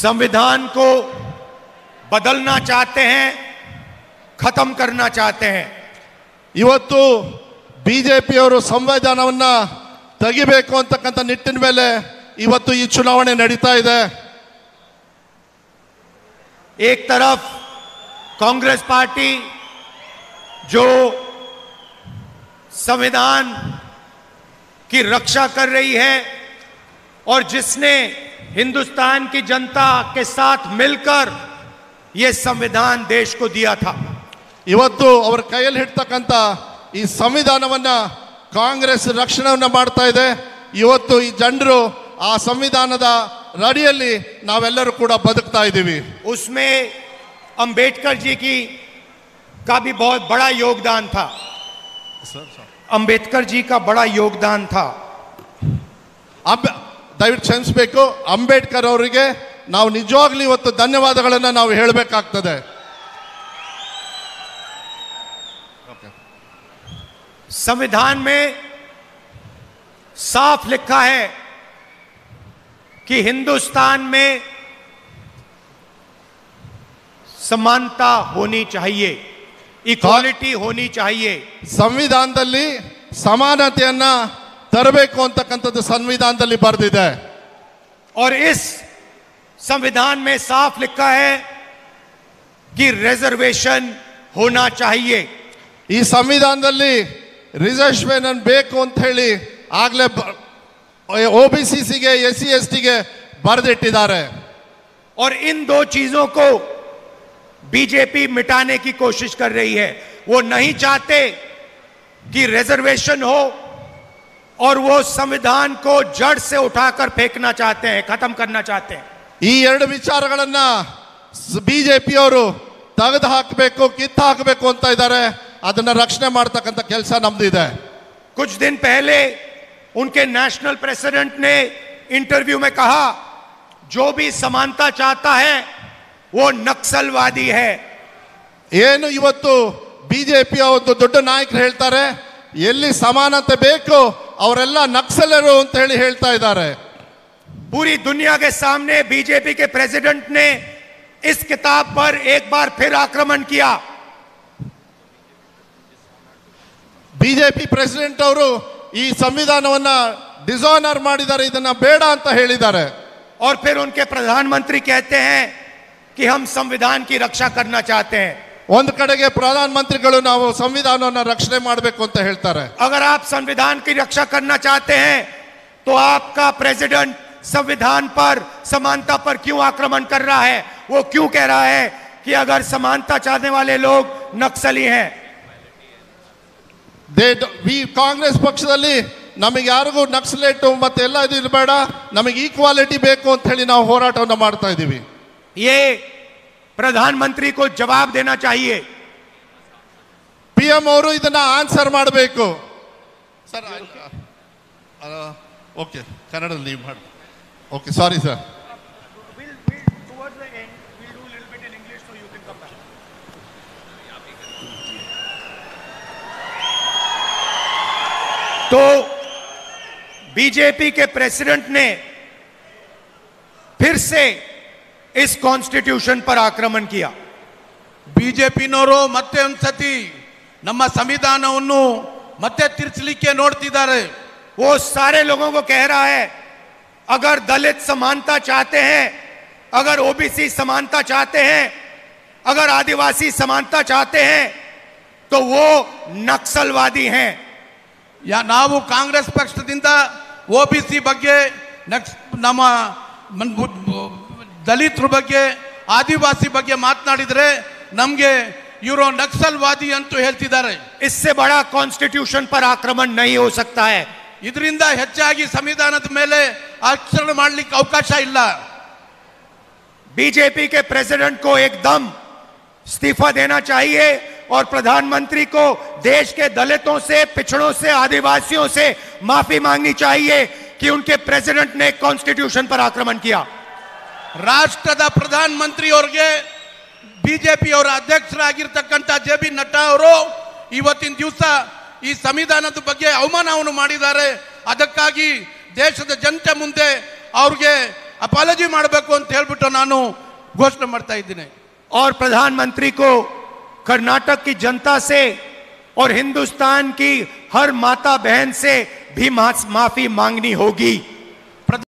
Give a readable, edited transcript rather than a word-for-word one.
संविधान को बदलना चाहते हैं, खत्म करना चाहते हैं। ಇವತ್ತು ಬಿಜೆಪಿಯವರು ಸಂವಿಧಾನವನ್ನ ತೆಗಿಬೇಕು ಅಂತಕ್ಕಂಥ ನಿಟ್ಟಿನ ಮೇಲೆ ಇವತ್ತು ಈ ಚುನಾವಣೆ ನಡೀತಾ ಇದೆ। एक तरफ कांग्रेस पार्टी जो संविधान की रक्षा कर रही है और जिसने हिंदुस्तान की जनता के साथ मिलकर यह संविधान देश को दिया था। ಇವತ್ತು ಅವರ ಕೈಯಲ್ಲಿ ಹಿಡ್ತಕ್ಕಂಥ ಈ ಸಂವಿಧಾನವನ್ನ ಕಾಂಗ್ರೆಸ್ ರಕ್ಷಣೆಯನ್ನ ಮಾಡ್ತಾ ಇದೆ। ಇವತ್ತು ಈ ಜನರು ಆ ಸಂವಿಧಾನದ ಅಡಿಯಲ್ಲಿ ನಾವೆಲ್ಲರೂ ಕೂಡ ಬದುಕ್ತಾ ಇದ್ದೀವಿ। उसमें अंबेडकर जी का भी बहुत बड़ा योगदान था। अंबेडकर जी का बड़ा योगदान था। ದಯವಿಟ್ಟು ಕ್ಷಮಿಸಬೇಕು, ಅಂಬೇಡ್ಕರ್ ಅವರಿಗೆ ನಾವು ನಿಜವಾಗ್ಲೂ ಇವತ್ತು ಧನ್ಯವಾದಗಳನ್ನು ನಾವು ಹೇಳಬೇಕಾಗ್ತದೆ। संविधान में साफ लिखा है कि हिंदुस्तान में समानता होनी चाहिए, इक्वालिटी होनी चाहिए। ಸಂವಿಧಾನದಲ್ಲಿ ಸಮಾನತೆಯನ್ನ ತರಬೇಕು ಅಂತಕ್ಕಂಥದ್ದು ಸಂವಿಧಾನದಲ್ಲಿ ಬರೆದಿದೆ। और इस संविधान में साफ लिखा है कि रिजर्वेशन होना चाहिए। ಈ ಸಂವಿಧಾನದಲ್ಲಿ ರಿಸರ್ವೇಶನ್ ಬೇಕು ಅಂತ ಹೇಳಿ ಆಗ್ಲೇ OBCಗೆ SC STಗೆ ಬರೆದಿಟ್ಟಿದ್ದಾರೆ। और इन दो चीजों को बीजेपी मिटाने की कोशिश कर रही है। वो नहीं चाहते कि रिजर्वेशन हो और वो संविधान को जड़ से उठाकर फेंकना चाहते हैं, खत्म करना चाहते हैं। ಈ ಎರಡು ವಿಚಾರಗಳನ್ನ ಬಿಜೆಪಿಯವರು ತೆಗೆದು ಹಾಕಬೇಕು, ಕಿತ್ತು ಹಾಕಬೇಕು ಅಂತ ಇದ್ದಾರೆ। ಅದನ್ನ ರಕ್ಷಣೆ ಮಾಡತಕ್ಕಂಥ ಕೆಲಸ ನಮ್ದಿದೆ। कुछ दिन पहले उनके नेशनल प्रेसिडेंट ने इंटरव्यू में कहा, जो भी समानता चाहता है वो नक्सलवादी है। ಏನು ಇವತ್ತು ಬಿಜೆಪಿಯ ಒಂದು ದೊಡ್ಡ ನಾಯಕರು ಹೇಳ್ತಾರೆ, ಎಲ್ಲಿ ಸಮಾನತೆ ಬೇಕು ಅವರೆಲ್ಲ ನಕ್ಸಲರು ಅಂತ ಹೇಳಿ ಹೇಳ್ತಾ ಇದ್ದಾರೆ। पूरी दुनिया के सामने बीजेपी के प्रेसिडेंट ने इस किताब पर एक बार फिर आक्रमण किया। ಬಿಜೆಪಿ ಪ್ರೆಸಿಡೆಂಟ್ ಅವರು ಈ ಸಂವಿಧಾನವನ್ನ ಡಿಸಾನರ್ ಮಾಡಿದ್ದಾರೆ, ಇದನ್ನ ಬೇಡ ಅಂತ ಹೇಳಿದ್ದಾರೆ। और फिर उनके प्रधानमंत्री कहते हैं कि हम संविधान की रक्षा करना चाहते हैं। ಒಂದು ಕಡೆಗೆ ಪ್ರಧಾನಮಂತ್ರಿಗಳು ನಾವು ಸಂವಿಧಾನವನ್ನ ರಕ್ಷಣೆ ಮಾಡಬೇಕು ಅಂತ ಹೇಳ್ತಾರೆ। अगर आप संविधान की रक्षा करना चाहते हैं तो आपका प्रेसिडेंट संविधान पर, समानता पर क्यों आक्रमण कर रहा है? वो क्यों कह रहा है कि अगर समानता चाहने वाले लोग नक्सली हैं? ಕಾಂಗ್ರೆಸ್ ಪಕ್ಷದಲ್ಲಿ ನಮಗೆ ಯಾರಿಗೂ ನಕ್ಸಲೇಟು ಮತ್ತೆ ಎಲ್ಲ ಇದು ಇರಬೇಡ, ನಮಗೆ ಈಕ್ವಾಲಿಟಿ ಬೇಕು ಅಂತ ಹೇಳಿ ನಾವು ಹೋರಾಟವನ್ನು ಮಾಡ್ತಾ ಇದ್ದೀವಿ। ये प्रधानमंत्री को जवाब देना चाहिए। PM ಅವರು ಇದನ್ನ ಆನ್ಸರ್ ಮಾಡಬೇಕು। ಸರ್ ಓಕೆ, ಕನ್ನಡದಲ್ಲಿ ನೀವು ಮಾಡಿ। Okay, sorry sir. तो बीजेपी के प्रेसिडेंट ने फिर से इस कॉन्स्टिट्यूशन पर आक्रमण किया। ಬಿಜೆಪಿನವರು ಮತ್ತೆ ಒಂದ್ಸತಿ ನಮ್ಮ ಸಂವಿಧಾನವನ್ನು ಮತ್ತೆ ತಿರ್ಚಲಿಕ್ಕೆ ನೋಡ್ತಿದ್ದಾರೆ। वो सारे लोगों को कह रहा है, अगर दलित समानता चाहते हैं, अगर ओबीसी समानता चाहते हैं, अगर आदिवासी समानता चाहते हैं तो वो नक्सलवादी हैं। ನಾವು ಕಾಂಗ್ರೆಸ್ ಪಕ್ಷದಿಂದ OBC ಬಗ್ಗೆ, ನಮ್ಮ ದಲಿತರ ಬಗ್ಗೆ, ಆದಿವಾಸಿ ಬಗ್ಗೆ ಮಾತನಾಡಿದ್ರೆ ನಮಗೆ ಇವರು ನಕ್ಸಲ್ವಾದಿ ಅಂತ ಹೇಳ್ತಿದ್ದಾರೆ। इससे बड़ा कॉन्स्टिट्यूशन पर आक्रमण नहीं हो सकता है। ಇದರಿಂದ ಹೆಚ್ಚಾಗಿ ಸಂವಿಧಾನದ ಮೇಲೆ ಆಚರಣೆ ಮಾಡಲಿಕ್ಕೆ ಅವಕಾಶ ಇಲ್ಲ। बीजेपी के प्रेसिडेंट को एकदम इस्तीफा देना चाहिए और प्रधानमंत्री को देश के दलितों से, पिछड़ों से, आदिवासियों से माफी मांगनी चाहिए कि उनके प्रेसिडेंट ने कॉन्स्टिट्यूशन पर आक्रमण किया। ರಾಷ್ಟ್ರದ ಪ್ರಧಾನಮಂತ್ರಿ ಅವರಿಗೆ ಬಿಜೆಪಿ ಅವರ ಅಧ್ಯಕ್ಷರಾಗಿರ್ತಕ್ಕಂಥ JB ನಡ್ಡಾ ಅವರು ಇವತ್ತಿನ ದಿವಸ ಈ ಸಂವಿಧಾನದ ಬಗ್ಗೆ ಅವಮಾನವನ್ನು ಮಾಡಿದ್ದಾರೆ। ಅದಕ್ಕಾಗಿ ದೇಶದ ಜನತೆ ಮುಂದೆ ಅವ್ರಿಗೆ ಅಪಾಲಜಿ ಮಾಡಬೇಕು ಅಂತ ಹೇಳ್ಬಿಟ್ಟು ನಾನು ಘೋಷಣೆ ಮಾಡ್ತಾ ಇದ್ದೀನಿ. और प्रधानमंत्री को कर्नाटक की जनता से और हिंदुस्तान की हर माता बहन से भी माफी मांगनी होगी.